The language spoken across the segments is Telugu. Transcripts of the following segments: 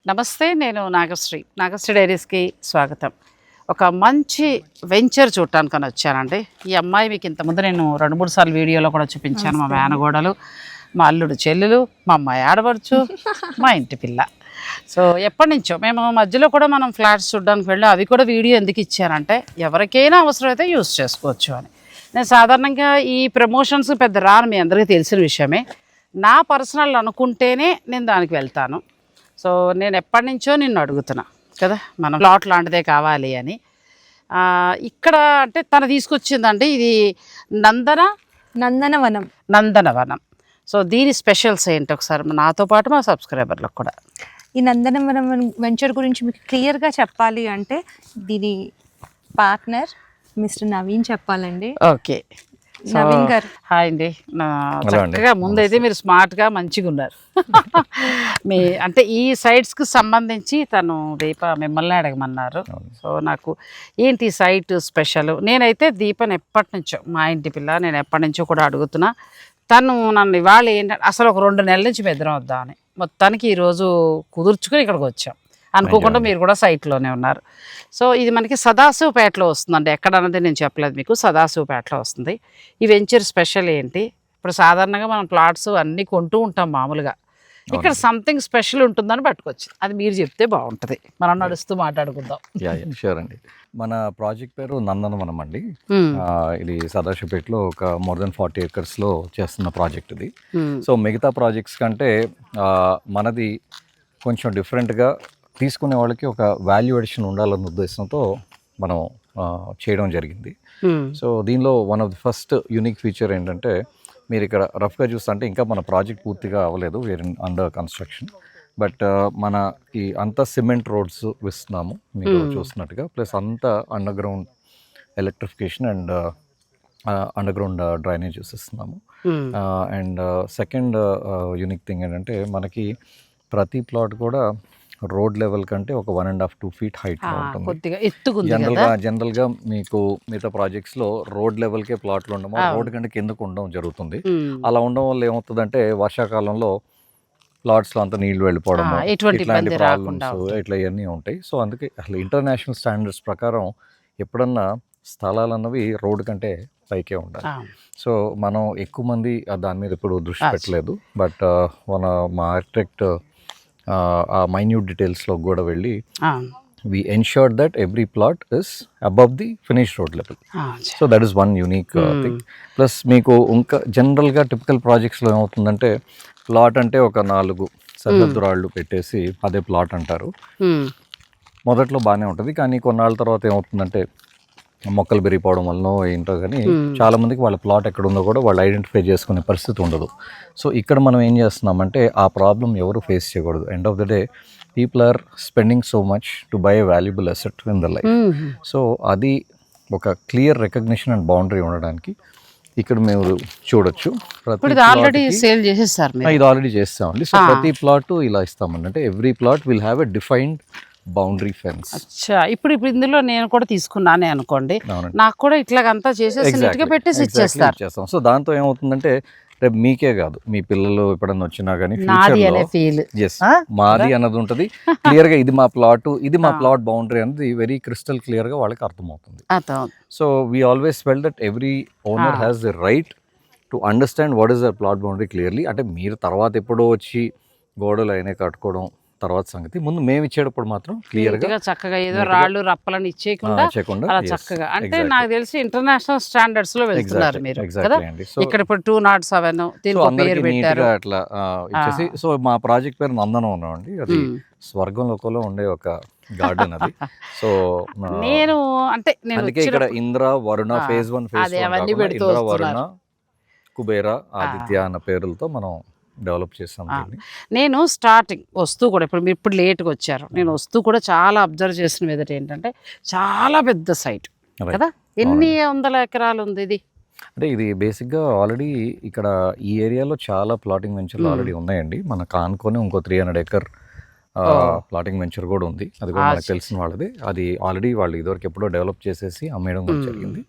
నమస్తే, నేను నాగశ్రీ డైరీస్కి స్వాగతం. ఒక మంచి వెంచర్ చూడటానికని వచ్చానండి. ఈ అమ్మాయి మీకు ఇంతకుముందు నేను 2-3 సార్లు వీడియోలో కూడా చూపించాను. మా మేనగోడలు, మా అల్లుడు చెల్లెలు, మా అమ్మాయి ఆడపడుచు, మా ఇంటి పిల్ల. సో ఎప్పటి నుంచో మేము మధ్యలో కూడా మనం ఫ్లాట్స్ చూడడానికి వెళ్ళి అవి కూడా వీడియో ఎందుకు ఇచ్చానంటే ఎవరికైనా అవసరమైతే యూస్ చేసుకోవచ్చు అని. నేను సాధారణంగా ఈ ప్రమోషన్స్ పెద్ద రాను, మీ అందరికీ తెలిసిన విషయమే. నా పర్సనల్ అనుకుంటేనే నేను దానికి వెళ్తాను. సో నేను ఎప్పటి నుంచో నిన్ను అడుగుతున్నా కదా, మనం ప్లాట్ లాంటిదే కావాలి అని. ఇక్కడ అంటే తను తీసుకొచ్చిందండి, ఇది నందనవనం. సో దీని స్పెషల్స్ ఏంటి ఒకసారి నాతో పాటు మా సబ్స్క్రైబర్లకు కూడా. ఈ నందనవనం వెంచర్ గురించి మీకు క్లియర్గా చెప్పాలి అంటే దీని పార్ట్నర్ మిస్టర్ నవీన్ చెప్పాలండి. ఓకే, నవీన్ గారు హాయ్ అండి. చక్కగా ముందైతే మీరు స్మార్ట్గా మంచిగా ఉన్నారు. మీ అంటే ఈ సైట్స్కి సంబంధించి తను దీప మిమ్మల్ని అడగమన్నారు. సో నాకు ఏంటి సైట్ స్పెషల్, నేనైతే దీపని ఎప్పటి నుంచో, మా ఇంటి పిల్ల, నేను ఎప్పటి నుంచో కూడా అడుగుతున్నా. తను నన్ను ఇవాళ ఏంటంటే అసలు ఒక 2 నెలల నుంచి బెదరం వద్దామని మొత్తానికి ఈరోజు కుదుర్చుకొని ఇక్కడికి వచ్చాం. అనుకోకుండా మీరు కూడా సైట్లోనే ఉన్నారు. సో ఇది మనకి సదాశివపేటలో వస్తుందండి. ఎక్కడన్నది నేను చెప్పలేదు మీకు, సదాశివపేటలో వస్తుంది. ఈ వెంచర్ స్పెషల్ ఏంటి? ఇప్పుడు సాధారణంగా మనం ప్లాట్స్ అన్నీ కొంటూ ఉంటాం మామూలుగా, ఇక్కడ సంథింగ్ స్పెషల్ ఉంటుందని పట్టుకొచ్చి అది మీరు చెప్తే బాగుంటుంది, మనం నడుస్తూ మాట్లాడుకుందాం. షూర్ అండి. మన ప్రాజెక్ట్ పేరు నందనవనం అండి. ఇది సదాశివపేటలో ఒక మోర్ దెన్ 40 acres చేస్తున్న ప్రాజెక్ట్ ఇది. సో మిగతా ప్రాజెక్ట్స్ కంటే మనది కొంచెం డిఫరెంట్గా తీసుకునే వాళ్ళకి ఒక వాల్యూ అడిషన్ ఉండాలన్న ఉద్దేశంతో మనం చేయడం జరిగింది. సో దీనిలో one of the first unique feature ఏంటంటే, మీరు ఇక్కడ రఫ్గా చూస్తుంటే ఇంకా మన ప్రాజెక్ట్ పూర్తిగా అవ్వలేదు, వేర్ అండర్ కన్స్ట్రక్షన్. బట్ మన ఈ అంతా సిమెంట్ రోడ్స్ ఇస్తున్నాము మీరు చూస్తున్నట్టుగా, ప్లస్ అంతా under ground electrification and under ground drainages ఇస్తున్నాము. అండ్ సెకండ్ యూనిక్ థింగ్ ఏంటంటే, మనకి ప్రతి ప్లాట్ కూడా రోడ్ లెవెల్ కంటే ఒక 1.5-2 feet హైట్లో ఉంటుంది. జనరల్గా మీకు మిగతా ప్రాజెక్ట్స్లో రోడ్ లెవెల్కే ప్లాట్లు ఉండము, రోడ్ కంటే కిందకు ఉండడం జరుగుతుంది. అలా ఉండడం వల్ల ఏమవుతుందంటే వర్షాకాలంలో ప్లాట్స్లో అంతా నీళ్లు వెళ్ళిపోవడం, ఇట్లాంటి ప్రాబ్లమ్స్ ఇట్లా ఇవన్నీ ఉంటాయి. సో అందుకే అసలు ఇంటర్నేషనల్ స్టాండర్డ్స్ ప్రకారం ఎప్పుడన్నా స్థలాలు అన్నవి రోడ్ కంటే పైకే ఉండాలి. సో మనం ఎక్కువ మంది దాని మీద ఇప్పుడు దృష్టి పెట్టలేదు. బట్ మా ఆర్కిటెక్ట్ ఆ మైన్యూట్ డీటెయిల్స్లో కూడా వెళ్ళి we ensured that every plot is above the finished road level. So that is one unique thing. Plus మీకు ఇంకా జనరల్గా టిపికల్ ప్రాజెక్ట్స్లో ఏమవుతుందంటే, ప్లాట్ అంటే ఒక 4 సరిహద్దు రాళ్ళు పెట్టేసి అదే ప్లాట్ అంటారు. మొదట్లో బాగానే ఉంటుంది, కానీ కొన్నాళ్ళ తర్వాత ఏమవుతుందంటే మొక్కలు పెరిగిపోవడం వలన ఏంటో కానీ చాలా మందికి వాళ్ళ ప్లాట్ ఎక్కడ ఉందో కూడా వాళ్ళు ఐడెంటిఫై చేసుకునే పరిస్థితి ఉండదు. సో ఇక్కడ మనం ఏం చేస్తున్నామంటే ఆ ప్రాబ్లం ఎవరు ఫేస్ చేయకూడదు. End of the day people are spending so much to buy a valuable asset in the life. So అది ఒక క్లియర్ రికగ్నిషన్ అండ్ బౌండరీ ఉండడానికి ఇక్కడ మేము చూడొచ్చు. ఇది ఆల్రెడీ చేస్తామండి. సో ప్రతి ప్లాట్ ఇలా ఇస్తామండి. అంటే every plot will have a defined boundary fence. అచ్చా, ఇప్పుడు ఇందులో నేను కూడా తీసుకున్నానే అనుకోండి, నాకు కూడా ఇట్లాగంతా చేసేసి నీట్గా పెట్టేసి ఇచ్చేస్తాం. సో దాంతో ఏమవుతుందంటే రేపు మీకే కాదు, మీ పిల్లలు ఎప్పుడన్నా వచ్చినా కానీ మాది అన్నది ఉంటుంది క్లియర్ గా. ఇది మా ప్లాట్ బౌండరీ అనేది వెరీ క్రిస్టల్ క్లియర్ గా వాళ్ళకి అర్థమవుతుంది. So we always felt that every owner has the right to understand what is their plot boundary clearly. అంటే మీరు తర్వాత ఎప్పుడో వచ్చి గోడలు అయినా కట్టుకోవడం తర్వాత సంగతి, ముందు మేము ఇచ్చేటప్పుడు మాత్రం క్లియర్ గా చక్కగా ఏదో రాళ్ళు రప్పలను ఇచ్చేయకుండా చక్కగా, అంటే నాకు తెలిసి ఇంటర్నేషనల్ స్టాండర్డ్స్ లో వెళ్తున్నారు మీరు కదా. ఇక్కడ ఇప్పుడు 207 అట్లా ఇచ్చేసి. సో మా ప్రాజెక్ట్ పేరు నందనవనం అండి. అది స్వర్గంలోకంలో ఉండే ఒక గార్డెన్ అది. సో నేను అంటే అందుకే ఇక్కడ ఇంద్ర వరుణ ఫేజ్ 1 ఫేజ్ 2 ఇంద్ర వరుణ కుబేర ఆదిత్య అన్న పేర్లతో మనం డెవలప్ చేస్తాం. నేను స్టార్టింగ్ వస్తూ కూడా ఇప్పుడు లేట్గా వచ్చారు, నేను వస్తూ కూడా చాలా అబ్జర్వ్ చేసిన విధంగా ఏంటంటే చాలా పెద్ద సైట్ కదా. ఎన్ని వందల ఎకరాలు ఉంది ఇది? అంటే ఇది బేసిక్గా ఆల్రెడీ ఇక్కడ ఈ ఏరియాలో చాలా ప్లాటింగ్ వెంచర్లు ఆల్రెడీ ఉన్నాయండి. మనకు ఆనుకొని ఇంకో 300 acre ప్లాటింగ్ వెంచర్ కూడా ఉంది. అది కూడా మనకు తెలిసిన వాళ్ళది. అది ఆల్రెడీ వాళ్ళు ఇదివరకు ఎప్పుడో డెవలప్ చేసేసి అమ్మేయడం కూడా జరిగింది.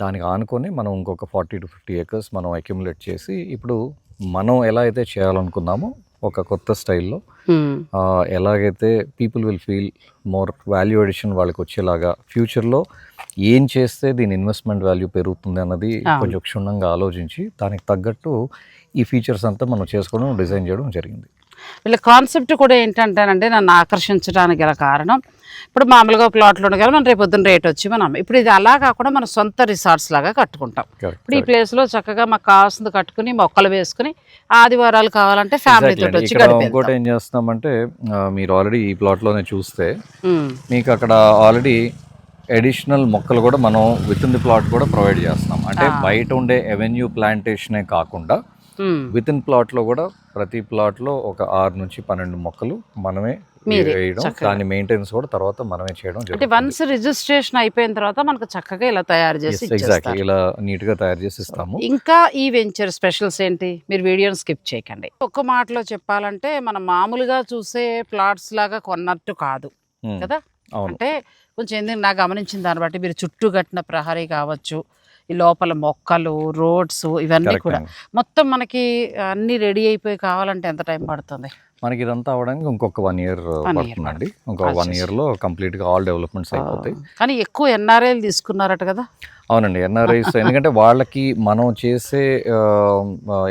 దానికి ఆనుకొని మనం ఇంకొక 40 to 50 acres మనం అక్యుములేట్ చేసి ఇప్పుడు మనం ఎలా అయితే చేయాలనుకున్నామో ఒక కొత్త స్టైల్లో ఎలాగైతే people will feel more value addition వాళ్ళకి వచ్చేలాగా ఫ్యూచర్లో ఏం చేస్తే దీని ఇన్వెస్ట్మెంట్ వాల్యూ పెరుగుతుంది అన్నది కొంచెం క్షుణ్ణంగా ఆలోచించి దానికి తగ్గట్టు ఈ ఫీచర్స్ అంతా మనం చేసుకోవడం డిజైన్ చేయడం జరిగింది. వీళ్ళ కాన్సెప్ట్ కూడా ఏంటంటేనంటే నన్ను ఆకర్షించడానికి గల కారణం, ఇప్పుడు మామూలుగా ప్లాట్లు ఉండగా మనం రేపు పొద్దున్న రేట్ వచ్చి మనం ఇప్పుడు ఇది అలా కాకుండా మన సొంత రిసార్ట్స్ లాగా కట్టుకుంటాం. ఇప్పుడు ఈ ప్లేస్లో చక్కగా మాకు కావాల్సింది కట్టుకుని మొక్కలు వేసుకుని ఆదివారాలు కావాలంటే ఫ్యామిలీ తోటి వచ్చి ఇంకోటి ఏం చేస్తున్నామంటే మీరు ఆల్రెడీ ఈ ప్లాట్లోనే చూస్తే మీకు అక్కడ ఆల్రెడీ అడిషనల్ మొక్కలు కూడా మనం విత్ ఇన్ ది ప్లాట్ కూడా ప్రొవైడ్ చేస్తున్నాం. అంటే బయట ఉండే ఎవెన్యూ ప్లాంటేషనే కాకుండా విత్ ఇన్ ప్లాట్లో కూడా ప్రతి ప్లాట్లో ఒక 6 నుంచి 12 మొక్కలు మనమే వేయడం, దాని మెయింటెనెన్స్ కూడా తర్వాత మనమే చేయడం. అంటే వన్స్ రిజిస్ట్రేషన్ అయిపోయిన తర్వాత మనకు చక్కగా ఇలా తయారు చేసి ఎగ్జాక్ట్లీ ఇలా నీట్ గా తయారు చేసి ఇస్తాము. ఇంకా ఈ వెంచర్ స్పెషల్స్ ఏంటి, మీరు వీడియోని స్కిప్ చేయకండి. ఒక్క మాటలో చెప్పాలంటే మనం మామూలుగా చూసే ప్లాట్స్ లాగా కొన్నట్టు కాదు కదా. అంటే కొంచెం ఎందుకు నాకు గమనించిన దాన్ని బట్టి మీరు చుట్టూ కట్టిన ప్రహరీ కావచ్చు, ఈ లోపల మొక్కలు, రోడ్స్, ఇవన్నీ కూడా మొత్తం మనకి అన్ని రెడీ అయిపోయి కావాలంటే ఎంత టైం పడుతుంది? మనకి ఇదంతా అవడానికి ఇంకొక 1 year పడుతుందండి. ఇంకో 1 year లో కంప్లీట్ గా ఆల్ డెవలప్మెంట్స్ అయిపోతాయి. కానీ ఎక్కువ ఎన్ఆర్ఐలు తీసుకున్నారట కదా? అవునండి, ఎన్ఆర్ఐస్. ఎందుకంటే వాళ్ళకి మనం చేసే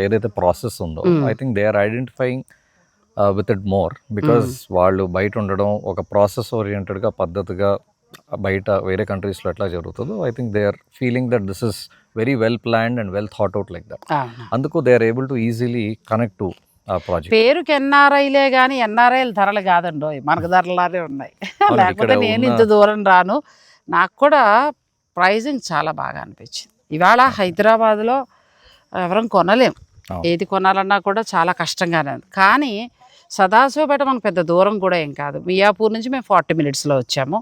ఏదైతే ప్రాసెస్ ఉందో I think they are identifying with it more, because వాళ్ళు బయట ఉండడం ఒక ప్రాసెస్ ఓరియంటెడ్గా పద్ధతిగా బయట వేరే కంట్రీస్లో ఎట్లా జరుగుతుందో I think they are feeling that this is very well planned and well thought out like that. అందుకు they are able to easily connect to ఆ ప్రాజెక్ట్. పేరుకి ఎన్ఆర్ఐలే కానీ ఎన్ఆర్ఐల ధరలు కాదండో, మనకు ధరలానే ఉన్నాయి. లేకపోతే నేను ఇంత దూరం రాను. నాకు కూడా ప్రైజింగ్ చాలా బాగా అనిపించింది. ఇవాళ హైదరాబాద్లో ఎవరం కొనలేం, ఏది కొనాలన్నా కూడా చాలా కష్టంగానే ఉంది. కానీ సదాశివపేట మనకు పెద్ద దూరం కూడా ఏం కాదు. మియాపూర్ నుంచి మేము 40 minutesలో వచ్చాము.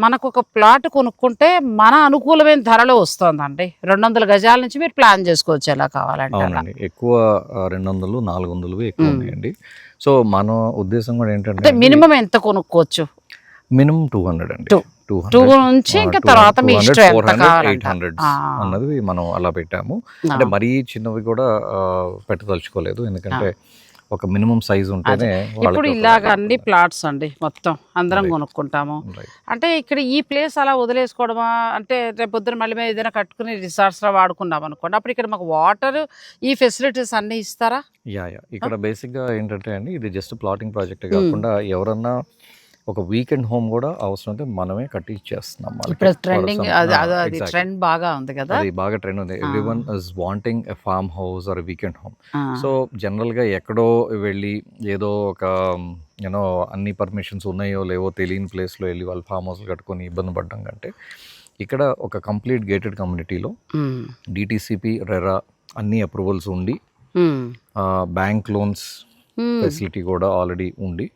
మనకు ఒక ప్లాట్ కొనుక్కుంటే మన అనుకూలమైన ధరలో వస్తుందండి. 200 గజాల నుంచి మీరు ప్లాన్ చేసుకోవచ్చు ఎలా కావాలంటే. ఎక్కువ 200, 400 ఎక్కువ ఉన్నాయండి. సో మన ఉద్దేశం కూడా ఏంటంటే మినిమం ఎంత కొనుక్కోవచ్చు? మినిమం 200 అండి. 200 నుంచి ఇంకా తర్వాత మీ ఇష్టం, 800 అన్నది మనం అలా పెట్టాము. అంటే మరీ చిన్నవి కూడా పెట్టదలుచుకోలేదు, ఎందుకంటే ఒక మినిమం సైజ్ ఉంటేనే. ఇప్పుడు ఇలాగ అన్ని ప్లాట్స్ అండి మొత్తం అందరం కొనుక్కుంటాము. అంటే ఇక్కడ ఈ ప్లేస్ అలా వదిలేసుకోవడమా, అంటే రేపు పొద్దున మళ్ళీ మేము ఏదైనా కట్టుకుని రిసార్ట్స్లో వాడుకున్నాం అనుకోండి, అప్పుడు ఇక్కడ మాకు వాటర్ ఈ ఫెసిలిటీస్ అన్నీ ఇస్తారా? ఇక్కడ బేసిక్గా ఏంటంటే అండి, ఇది జస్ట్ ప్లాటింగ్ ప్రాజెక్ట్ కాకుండా ఎవరన్నా ఒక వీకెండ్ హోమ్ కూడా అవసరం అయితే మనమే కట్టి ఇచ్చేస్తున్నాం. ఇప్పుడు ట్రెండింగ్ అది ట్రెండ్ బాగా ఉంది కదా, అది బాగా ట్రెండ్ ఉంది. Everyone is wanting a farm house or weekend home. So జనరల్గా ఎక్కడో వెళ్ళి ఏదో ఒక యూనో అన్ని పర్మిషన్స్ ఉన్నాయో లేవో తెలియని ప్లేస్లో వెళ్ళి వాళ్ళు ఫామ్ హౌస్ కట్టుకొని ఇబ్బంది పడడం కంటే ఇక్కడ ఒక కంప్లీట్ గేటెడ్ కమ్యూనిటీలో డిటిసిపి, రెరా అన్ని అప్రూవల్స్ ఉండి బ్యాంక్ లోన్స్ ఫెసిలిటీ కూడా ఆల్రెడీ ఉండి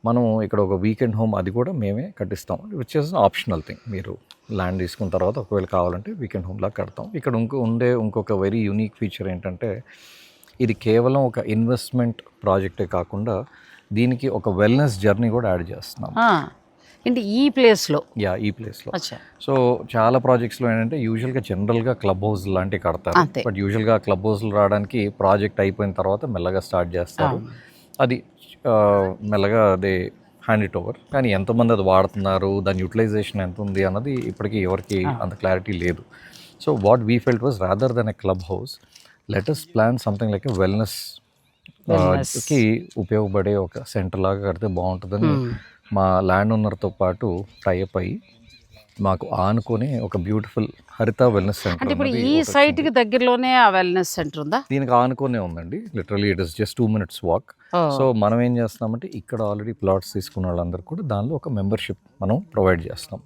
మనం ఇక్కడ ఒక వీకెండ్ హోమ్ అది కూడా మేమే కట్టిస్తాం. Which is optional thing. మీరు ల్యాండ్ తీసుకున్న తర్వాత ఒకవేళ కావాలంటే వీకెండ్ హోమ్ లాగా కడతాం. ఇక్కడ ఇంకొక వెరీ యూనిక్ ఫీచర్ ఏంటంటే ఇది కేవలం ఒక ఇన్వెస్ట్మెంట్ ప్రాజెక్టే కాకుండా దీనికి ఒక వెల్నెస్ జర్నీ కూడా యాడ్ చేస్తున్నాం. అంటే ఈ ప్లేస్లో ఈ ప్లేస్లో సో చాలా ప్రాజెక్ట్స్లో ఏంటంటే యూజువల్గా జనరల్గా క్లబ్ హౌస్ లాంటివి కడతారు. బట్ యూజువల్గా క్లబ్ హౌస్లు రావడానికి ప్రాజెక్ట్ అయిపోయిన తర్వాత మెల్లగా స్టార్ట్ చేస్తారు. అది మెల్లగా అదే హ్యాండ్ ఇట్ ఓవర్. కానీ ఎంతమంది అది వాడుతున్నారు, దాని యూటిలైజేషన్ ఎంత ఉంది అన్నది ఇప్పటికీ ఎవరికి అంత క్లారిటీ లేదు. So what we felt was rather than a club house, let us plan something like a wellness కి ఉపయోగపడే ఒక సెంటర్ లాగా కడితే బాగుంటుందని మా ల్యాండ్ ఓనర్తో పాటు టైఅప్ అయ్యి మాకు ఆనుకొని ఒక బ్యూటిఫుల్ హరిత వెల్నెస్ సెంటర్. అంటే ఇప్పుడు ఈ సైట్ కి దగ్గరలోనే ఆ వెల్నెస్ సెంటర్ ఉందా? దీనికి ఆనుకోనే ఉందండి. Literally it is just 2 minutes walk. So మనం ఏం చేస్తున్నామంటే ఇక్కడ ఆల్రెడీ ప్లాట్స్ తీసుకున్న వాళ్ళందరూ కూడా దానిలో ఒక మెంబర్షిప్ మనం ప్రొవైడ్ చేస్తున్నాం.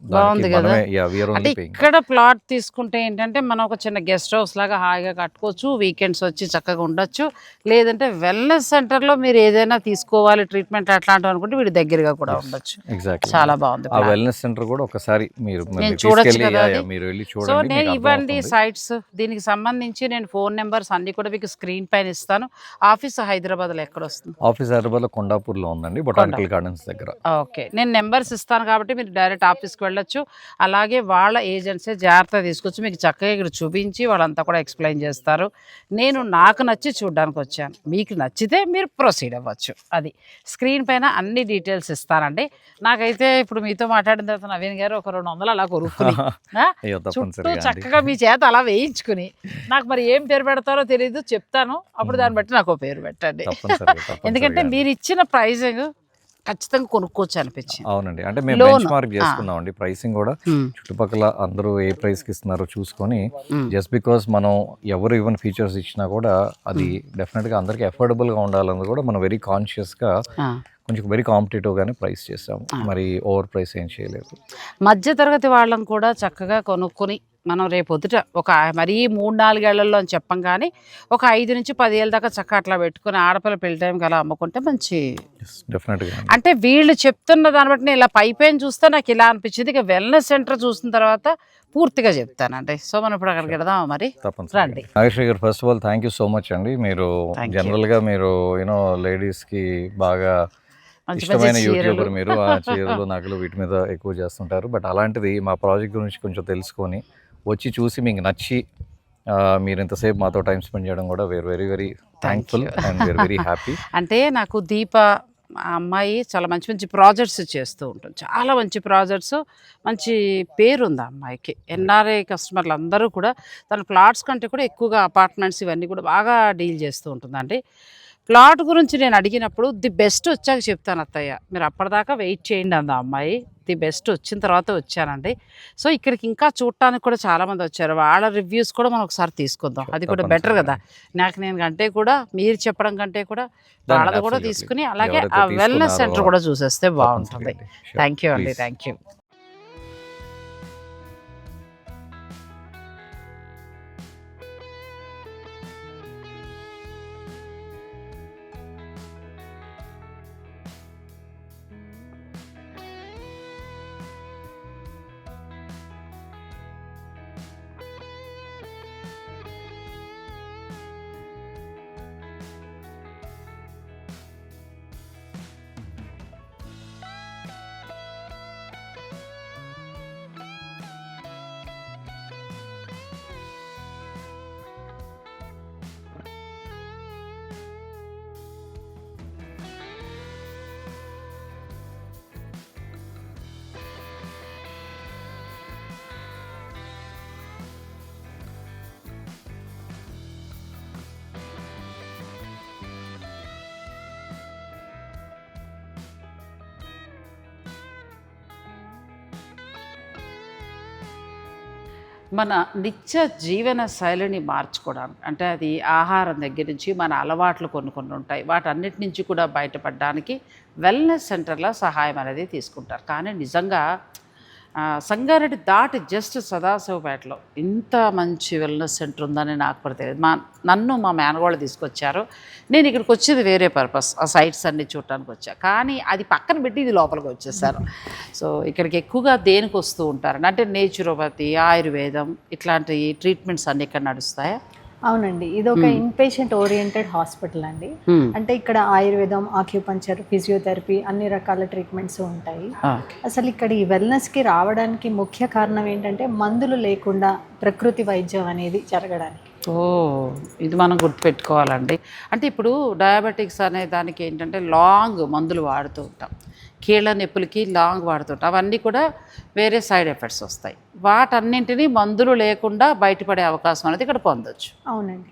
అంటే ఇక్కడ ప్లాట్ తీసుకుంటే ఏంటంటే మనం ఒక చిన్న గెస్ట్ హౌస్ లాగా హాయిగా కట్టుకోవచ్చు, వీకెండ్స్ వచ్చి చక్కగా ఉండొచ్చు. లేదంటే వెల్నెస్ సెంటర్ లో మీరు ఏదైనా తీసుకోవాలి ట్రీట్మెంట్ అట్లాంటివి అనుకుంటే వీడి దగ్గరగా కూడా ఉండొచ్చు. ఎగ్జాక్ట్లీ, చాలా బాగుంది. ఆ వెల్నెస్ సెంటర్ కూడా ఒకసారి మీరు చూడొచ్చు. మీరు వెళ్ళి చూడండి. నేను ఇవ్వండి సైట్స్, దీనికి సంబంధించి నేను ఫోన్ నెంబర్స్ అన్ని కూడా మీకు స్క్రీన్ పైన ఇస్తాను. ఆఫీస్ హైదరాబాద్లో ఎక్కడ వస్తుంది? ఆఫీస్ హైదరాబాద్లో కొండాపూర్లో ఉందండి, బొటానికల్ గార్డెన్స్ దగ్గర. ఓకే, నేను నెంబర్స్ ఇస్తాను కాబట్టి మీరు డైరెక్ట్ ఆఫీస్కి వెళ్ళొచ్చు. అలాగే వాళ్ళ ఏజెంట్సే జాగ్రత్తగా తీసుకొచ్చి మీకు చక్కగా ఇక్కడ చూపించి వాళ్ళంతా కూడా ఎక్స్ప్లెయిన్ చేస్తారు. నాకు నచ్చి చూడడానికి వచ్చాను, మీకు నచ్చితే మీరు ప్రొసీడ్ అవ్వచ్చు. అది స్క్రీన్ పైన అన్ని డీటెయిల్స్ ఇస్తానండి. నాకైతే ఇప్పుడు మీతో మాట్లాడిన తర్వాత నవీన్ గారు ఒక 200 అలా కొనుక్కుని చుట్టూ చక్కగా మీ చేత అలా వేయించుకుని, నాకు మరి ఏం పేరు పెడతారో తెలియదు, చెప్తాను, అప్పుడు దాన్ని బట్టి నాకు పేరు పెట్టండి. ఎందుకంటే మీరు ఇచ్చిన ప్రైజింగ్ ఖచ్చితంగా కొనుక్కోవచ్చు అనిపించింది. అవునండి, అంటే మేము బెంచ్ మార్క్ చేసుకున్నామండి ప్రైసింగ్ కూడా. చుట్టుపక్కల అందరూ ఏ ప్రైస్ కి ఇస్తున్నారో చూసుకొని, జస్ట్ బికాస్ మనం ఎవరు ఈవెన్ ఫీచర్స్ ఇచ్చినా కూడా అది డెఫినెట్ గా అందరికి అఫోర్డబుల్ గా ఉండాలని కూడా మనం వెరీ కాన్షియస్ గా కొంచెం వెరీ కాంపిటేటివ్ గానే ప్రైస్ చేసాము. మరి ఓవర్ ప్రైస్ ఏం చేయలేదు. మధ్య తరగతి వాళ్ళని కూడా చక్కగా కొనుక్కొని మనం రేపొద్దుట ఒక మరీ 3-4 ఏళ్లలో అని చెప్పం, కానీ ఒక 5 నుంచి 10 ఏళ్ళ దాకా చక్కగా అట్లా పెట్టుకుని ఆడపిల్ల పెళ్లి టైంకి అలా అమ్ముకుంటే మంచి. అంటే వీళ్ళు చెప్తున్న దాన్ని బట్టి నేను ఇలా పైపైన చూస్తే నాకు ఇలా అనిపించింది. ఇక వెల్నెస్ సెంటర్ చూసిన తర్వాత పూర్తిగా చెప్తానండి. సో మనం ఇప్పుడు అక్కడికి వెళదాం మరి, రండి. నాగేశ్వరి గారు, first of all thank you so much అండి. మీరు జనరల్గా మీరు లేడీస్కి బాగా ఇష్టమైన యూట్యూబర్, మీరు ఆ చీరలు నగలు వీటి మీద ఎక్కువ చేస్తుంటారు. బట్ అలాంటిది మా ప్రాజెక్ట్ గురించి కొంచెం తెలుసుకొని వచ్చి చూసి మీకు నచ్చి మీరు ఇంతసేపు మాతో టైం స్పెండ్ చేయడం కూడా very very thankful and very happy. అంటే నాకు దీప అమ్మాయి చాలా మంచి మంచి ప్రాజెక్ట్స్ చేస్తూ ఉంటుంది, చాలా మంచి ప్రాజెక్ట్స్, మంచి పేరు ఉంది ఆ అమ్మాయికి. ఎన్ఆర్ఐ కస్టమర్లు అందరూ కూడా తన ప్లాట్స్ కంటే కూడా ఎక్కువగా అపార్ట్మెంట్స్ ఇవన్నీ కూడా బాగా డీల్ చేస్తూ ఉంటుందండి. ప్లాట్ గురించి నేను అడిగినప్పుడు ది బెస్ట్ వచ్చాక చెప్తాను అత్తయ్య, మీరు అప్పటిదాకా వెయిట్ చేయండి అంది ఆ అమ్మాయి. ది బెస్ట్ వచ్చిన తర్వాత వచ్చానండి. సో ఇక్కడికి ఇంకా చూడటానికి కూడా చాలామంది వచ్చారు, వాళ్ళ రివ్యూస్ కూడా మనం ఒకసారి తీసుకుందాం, అది కూడా బెటర్ కదా. నేను కంటే కూడా మీరు చెప్పడం కంటే కూడా వాళ్ళది కూడా తీసుకుని అలాగే ఆ వెల్నెస్ సెంటర్ కూడా చూసేస్తే బాగుంటుంది. థ్యాంక్ యూ అండి, థ్యాంక్ యూ. మన నిత్య జీవన శైలిని మార్చుకోవడానికి, అంటే అది ఆహారం దగ్గర నుంచి మన అలవాట్లు కొన్ని ఉంటాయి, వాటన్నిటి నుంచి కూడా బయటపడడానికి వెల్నెస్ సెంటర్లో సహాయం అనేది తీసుకుంటారు. కానీ నిజంగా సంగారెడ్డి దాటి జస్ట్ సదాశివపేటలో ఇంత మంచి వెల్నెస్ సెంటర్ ఉందని నాకు కూడా తెలియదు. నన్ను మా మేనగోళ్ళు తీసుకొచ్చారు, నేను ఇక్కడికి వచ్చేది వేరే పర్పస్, ఆ సైట్స్ అన్నీ చూడటానికి వచ్చా, కానీ అది పక్కన పెట్టి ఇది లోపలికి వచ్చేసారు. సో ఇక్కడికి ఎక్కువగా దేనికి వస్తూ ఉంటారండి, అంటే నేచురోపతి, ఆయుర్వేదం ఇట్లాంటి ట్రీట్మెంట్స్ అన్నీ ఇక్కడ నడుస్తాయా? అవునండి, ఇది ఒక ఇన్పేషెంట్ ఓరియంటెడ్ హాస్పిటల్ అండి. అంటే ఇక్కడ ఆయుర్వేదం, ఆక్యుపంచర్, ఫిజియోథెరపీ అన్ని రకాల ట్రీట్మెంట్స్ ఉంటాయి. అసలు ఇక్కడ ఈ వెల్నెస్కి రావడానికి ముఖ్య కారణం ఏంటంటే మందులు లేకుండా ప్రకృతి వైద్యం అనేది జరగడానికి. ఇది మనం గుర్తుపెట్టుకోవాలండి. అంటే ఇప్పుడు డయాబెటిక్స్ అనే దానికి ఏంటంటే లాంగ్ మందులు వాడుతూ ఉంటాం, కీళ్ళ నొప్పులకి లాంగ్ వాడుతుంటాం, అవన్నీ కూడా వేరే సైడ్ ఎఫెక్ట్స్ వస్తాయి. వాటన్నింటినీ మందులు లేకుండా బయటపడే అవకాశం అనేది ఇక్కడ పొందొచ్చు. అవునండి.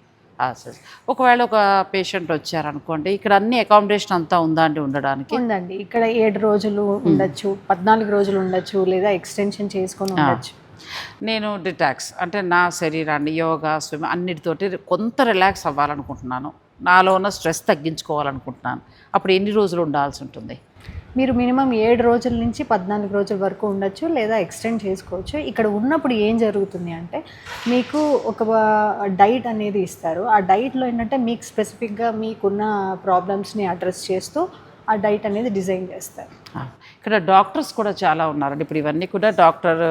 ఒకవేళ ఒక పేషెంట్ వచ్చారనుకోండి, ఇక్కడ అన్ని అకామిడేషన్ అంతా ఉందా అండి ఉండడానికి? ఉందండి, ఇక్కడ 7 రోజులు ఉండొచ్చు, 14 రోజులు ఉండొచ్చు, లేదా ఎక్స్టెన్షన్ చేసుకొని ఉండొచ్చు. నేను డిటాక్స్ అంటే నా శరీరాన్ని యోగా, స్విమ్ అన్నిటితోటి కొంత రిలాక్స్ అవ్వాలనుకుంటున్నాను, నాలో ఉన్న స్ట్రెస్ తగ్గించుకోవాలనుకుంటున్నాను, అప్పుడు ఎన్ని రోజులు ఉండాల్సి ఉంటుంది? మీరు మినిమం 7 రోజుల నుంచి 14 రోజుల వరకు ఉండొచ్చు, లేదా ఎక్స్టెండ్ చేసుకోవచ్చు. ఇక్కడ ఉన్నప్పుడు ఏం జరుగుతుంది అంటే మీకు ఒక డైట్ అనేది ఇస్తారు. ఆ డైట్లో ఏంటంటే మీకు స్పెసిఫిక్గా మీకున్న ప్రాబ్లమ్స్ని అడ్రస్ చేస్తూ ఆ డైట్ అనేది డిజైన్ చేస్తారు. ఇక్కడ డాక్టర్స్ కూడా చాలా ఉన్నారండి. ఇప్పుడు ఇవన్నీ కూడా డాక్టర్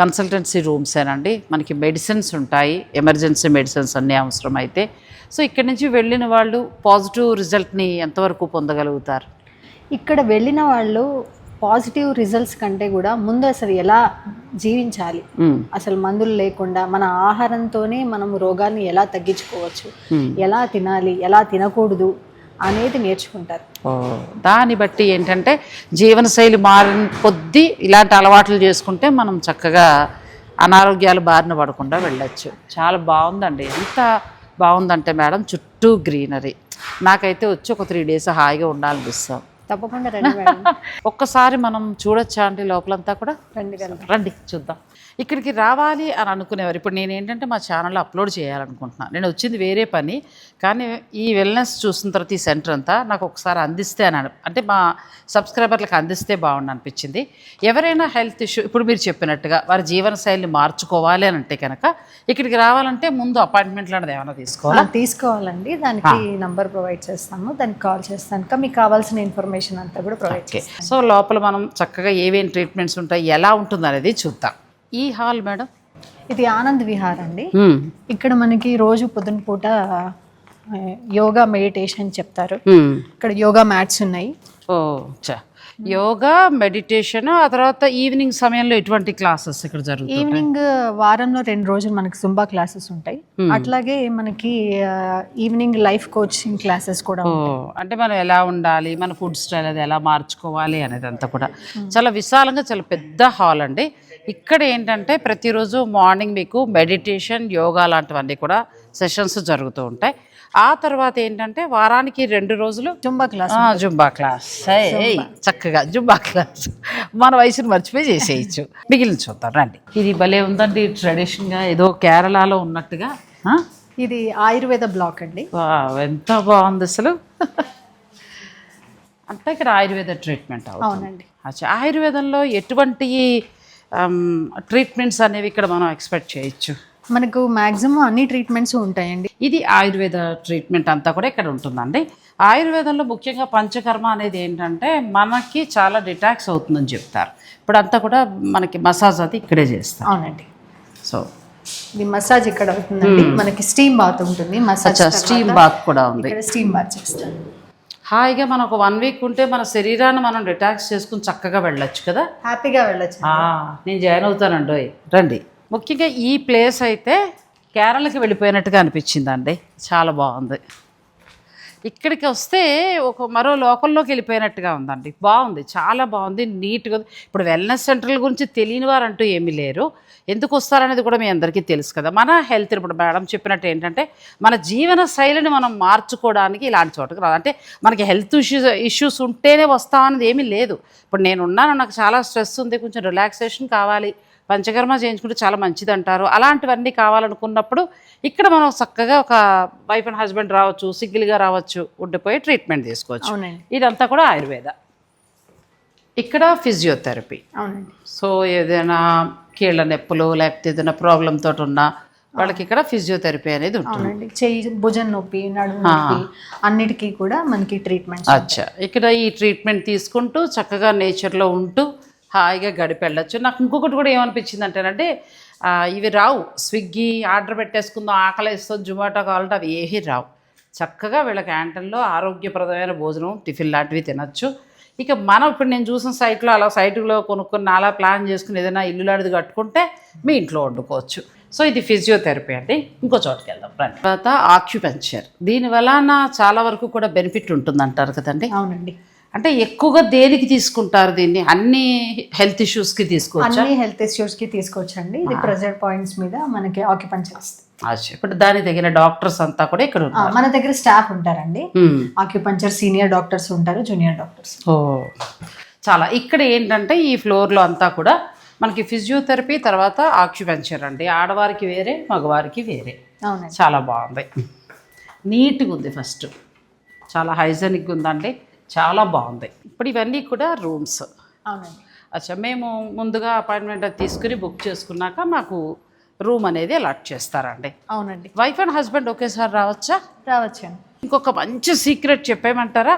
కన్సల్టెన్సీ రూమ్సేనండి. మనకి మెడిసిన్స్ ఉంటాయి, ఎమర్జెన్సీ మెడిసిన్స్ అన్నీ అవసరమైతే. సో ఇక్కడి నుంచి వెళ్ళిన వాళ్ళు పాజిటివ్ రిజల్ట్ని ఎంతవరకు పొందగలుగుతారు? ఇక్కడ వెళ్ళిన వాళ్ళు పాజిటివ్ రిజల్ట్స్ కంటే కూడా ముందు అసలు ఎలా జీవించాలి, అసలు మందులు లేకుండా మన ఆహారంతోనే మనం రోగాన్ని ఎలా తగ్గించుకోవచ్చు, ఎలా తినాలి, ఎలా తినకూడదు అనేది నేర్చుకుంటారు. దాన్ని బట్టి ఏంటంటే జీవనశైలి మారిన కొద్దీ ఇలాంటి అలవాట్లు చేసుకుంటే మనం చక్కగా అనారోగ్యాలు బారిన పడకుండా వెళ్ళొచ్చు. చాలా బాగుందండి. ఎంత బాగుందంటే మేడం, చుట్టూ గ్రీనరీ. నాకైతే వచ్చి ఒక 3 days హాయిగా ఉండాలనిపిస్తాం. తప్పకుండా రండి మేడం. ఒక్కసారి మనం చూడొచ్చా అండి లోపలంతా కూడా? రండి చూద్దాం. ఇక్కడికి రావాలి అని అనుకునేవారు. ఇప్పుడు నేను ఏంటంటే మా ఛానల్లో అప్లోడ్ చేయాలనుకుంటున్నాను. నేను వచ్చింది వేరే పని, కానీ ఈ వెల్నెస్ చూసిన తర్వాత ఈ సెంటర్ అంతా నాకు ఒకసారి అందిస్తే అని, అంటే మా సబ్స్క్రైబర్లకు అందిస్తే బాగుండు అనిపించింది. ఎవరైనా హెల్త్ ఇష్యూ ఇప్పుడు మీరు చెప్పినట్టుగా వారి జీవనశైలిని మార్చుకోవాలి అని అంటే కనుక ఇక్కడికి రావాలంటే ముందు అపాయింట్మెంట్ లాంటిది ఏమైనా తీసుకోవాలండి. దానికి నంబర్ ప్రొవైడ్ చేస్తాము, దానికి కాల్ చేస్తాను, మీకు కావాల్సిన ఇన్ఫర్మేషన్ అంతా కూడా ప్రొవైడ్ చేస్తాం. సో లోపల మనం చక్కగా ఏవేం ట్రీట్మెంట్స్ ఉంటాయి, ఎలా ఉంటుంది అనేది చూద్దాం. ఈ హాల్ మేడం, ఇది ఆనంద్ విహార్ అండి. ఇక్కడ మనకి రోజు పొద్దున పూట యోగా మెడిటేషన్ చెప్తారు. ఇక్కడ యోగా మ్యాట్స్ ఉన్నాయి. యోగా మెడిటేషన్, ఆ తర్వాత ఈవినింగ్ సమయంలో ఎటువంటి క్లాసెస్ ఇక్కడ జరుగుతాయి? ఈవినింగ్ వారంలో 2 రోజులు మనకి జుంబా క్లాసెస్ ఉంటాయి. అట్లాగే మనకి ఈవినింగ్ లైఫ్ కోచింగ్ క్లాసెస్ కూడా ఉంటాయి. అంటే మనం ఎలా ఉండాలి, మన ఫుడ్ స్టైల్ అది ఎలా మార్చుకోవాలి అనేది అంతా కూడా చాలా విశాలంగా, చాలా పెద్ద హాల్ అండి. ఇక్కడ ఏంటంటే ప్రతిరోజు మార్నింగ్ మీకు మెడిటేషన్, యోగా లాంటివన్నీ కూడా సెషన్స్ జరుగుతూ ఉంటాయి. ఆ తర్వాత ఏంటంటే వారానికి 2 రోజులు జుంబా క్లాస్. చక్కగా జుంబా క్లాస్ మన వయసుని మర్చిపోయి చేసేయచ్చు. మిగిలిన చూద్దాం రండి. ఇది భలే ఉందండి, ట్రెడిషన్గా ఏదో కేరళలో ఉన్నట్టుగా. ఇది ఆయుర్వేద బ్లాక్ అండి. ఎంత బాగుంది అసలు. అంటే ఇక్కడ ఆయుర్వేద ట్రీట్మెంట్ అవునండి. ఆయుర్వేదంలో ఎటువంటి ట్రీట్మెంట్స్ అనేవి ఇక్కడ మనం ఎక్స్పెక్ట్ చేయొచ్చు? మనకు మ్యాక్సిమం అన్ని ట్రీట్మెంట్స్ ఉంటాయండి. ఇది ఆయుర్వేద ట్రీట్మెంట్ అంతా కూడా ఇక్కడ ఉంటుందండి. ఆయుర్వేదంలో ముఖ్యంగా పంచకర్మ అనేది ఏంటంటే మనకి చాలా డిటాక్స్ అవుతుందని చెప్తారు. ఇప్పుడు అంతా కూడా మనకి మసాజ్ అది ఇక్కడే చేస్తాం. అవునండి. సో ఇది మసాజ్ ఇక్కడ అవుతుందండి. మనకి స్టీమ్ బాత్ ఉంటుంది. మసాజ్ స్టీమ్ బాత్ కూడా ఉంది. స్టీమ్ బాత్ చేస్తాం. హాయిగా మనం ఒక 1 week ఉంటే మన శరీరాన్ని మనం డిటాక్స్ చేసుకుని చక్కగా వెళ్ళొచ్చు కదా, హ్యాపీగా వెళ్ళొచ్చు. నేను జాయిన్ అవుతానండి, రండి. ముఖ్యంగా ఈ ప్లేస్ అయితే కేరళకి వెళ్ళిపోయినట్టుగా అనిపించిందండి. చాలా బాగుంది. ఇక్కడికి వస్తే ఒక మరో లోకల్లోకి వెళ్ళిపోయినట్టుగా ఉందండి. బాగుంది, చాలా బాగుంది, నీట్గా. ఇప్పుడు వెల్నెస్ సెంటర్ల గురించి తెలియని వారు అంటూ ఏమీ లేరు. ఎందుకు వస్తారనేది కూడా మీ అందరికీ తెలుసు కదా. మన హెల్త్, ఇప్పుడు మేడం చెప్పినట్టు ఏంటంటే మన జీవన శైలిని మనం మార్చుకోవడానికి ఇలాంటి చోటుకు రాదు. అంటే మనకి హెల్త్ ఇష్యూస్ ఉంటేనే వస్తామనేది ఏమీ లేదు. ఇప్పుడు నేనున్నాను, నాకు చాలా స్ట్రెస్ ఉంది, కొంచెం రిలాక్సేషన్ కావాలి, పంచకర్మ చేయించుకుంటే చాలా మంచిది అంటారు. అలాంటివన్నీ కావాలనుకున్నప్పుడు ఇక్కడ మనం చక్కగా ఒక వైఫ్ అండ్ హస్బెండ్ రావచ్చు, సింగిల్గా రావచ్చు, ఉండిపోయి ట్రీట్మెంట్ తీసుకోవచ్చు. ఇదంతా కూడా ఆయుర్వేద. ఇక్కడ ఫిజియోథెరపీ. అవునండి. సో ఏదైనా కీళ్ళ నొప్పులు లేకపోతే ఏదైనా ప్రాబ్లం తోటి ఉన్నా వాళ్ళకి ఇక్కడ ఫిజియోథెరపీ అనేది ఉంటుంది. చెయ్యి, భుజం నొప్పి, నడుము నొప్పి అన్నిటికీ కూడా మనకి ట్రీట్మెంట్. అచ్చా, ఇక్కడ ఈ ట్రీట్మెంట్ తీసుకుంటూ చక్కగా నేచర్లో ఉంటూ హాయిగా గడిపి వెళ్ళచ్చు. నాకు ఇంకొకటి కూడా ఏమనిపించింది అంటేనంటే ఇవి రావు, స్విగ్గీ ఆర్డర్ పెట్టేసుకుందాం, ఆకలి ఇస్తాం, జొమాటో కావాలంటే అవి ఏమీ రావు. చక్కగా వీళ్ళ క్యాంటీన్లో ఆరోగ్యప్రదమైన భోజనం, టిఫిన్ లాంటివి తినచ్చు. ఇక మనం ఇప్పుడు నేను చూసిన సైట్లో అలా సైట్లో కొనుక్కొని అలా ప్లాన్ చేసుకుని ఏదైనా ఇల్లు లాంటిది కట్టుకుంటే మీ ఇంట్లో వండుకోవచ్చు. సో ఇది ఫిజియోథెరపీ అండి. ఇంకో చోటుకి వెళ్దాం రండి. తర్వాత ఆక్యుపంక్చర్, దీనివల్ల చాలా వరకు కూడా బెనిఫిట్ ఉంటుంది అంటారు కదండి. అవునండి. అంటే ఎక్కువగా దేనికి తీసుకుంటారు దీన్ని? అన్ని హెల్త్ ఇష్యూస్కి తీసుకోవచ్చు. అన్ని హెల్త్ ఇష్యూస్కి తీసుకోవచ్చండి. ఇది ప్రెజర్ పాయింట్స్ మీద మనకి ఆక్యుపంక్చర్ వస్తుంది. ఇప్పుడు దానికి తగిన డాక్టర్స్ అంతా కూడా ఇక్కడ ఉంటారు. మన దగ్గర స్టాఫ్ ఉంటారండి. ఆక్యుపంక్చర్ సీనియర్ డాక్టర్స్ ఉంటారు, జూనియర్ డాక్టర్స్. చాలా ఇక్కడ ఏంటంటే ఈ ఫ్లోర్లో అంతా కూడా మనకి ఫిజియోథెరపీ, తర్వాత ఆక్యుపంక్చర్ అండి. ఆడవారికి వేరే, మగవారికి వేరే. అవునండి. చాలా బాగుంది, నీట్గా ఉంది. ఫస్ట్ చాలా హైజెనిక్గా ఉందండి, చాలా బాగుంది. ఇప్పుడు ఇవన్నీ కూడా రూమ్స్. అవునండి. అచ్చా, మేము ముందుగా అపాయింట్మెంట్ తీసుకుని బుక్ చేసుకున్నాక మాకు రూమ్ అనేది అలాట్ చేస్తారండి. అవునండి. వైఫ్ అండ్ హస్బెండ్ ఒకేసారి రావచ్చా? రావచ్చండి. ఇంకొక మంచి సీక్రెట్ చెప్పేయమంటారా?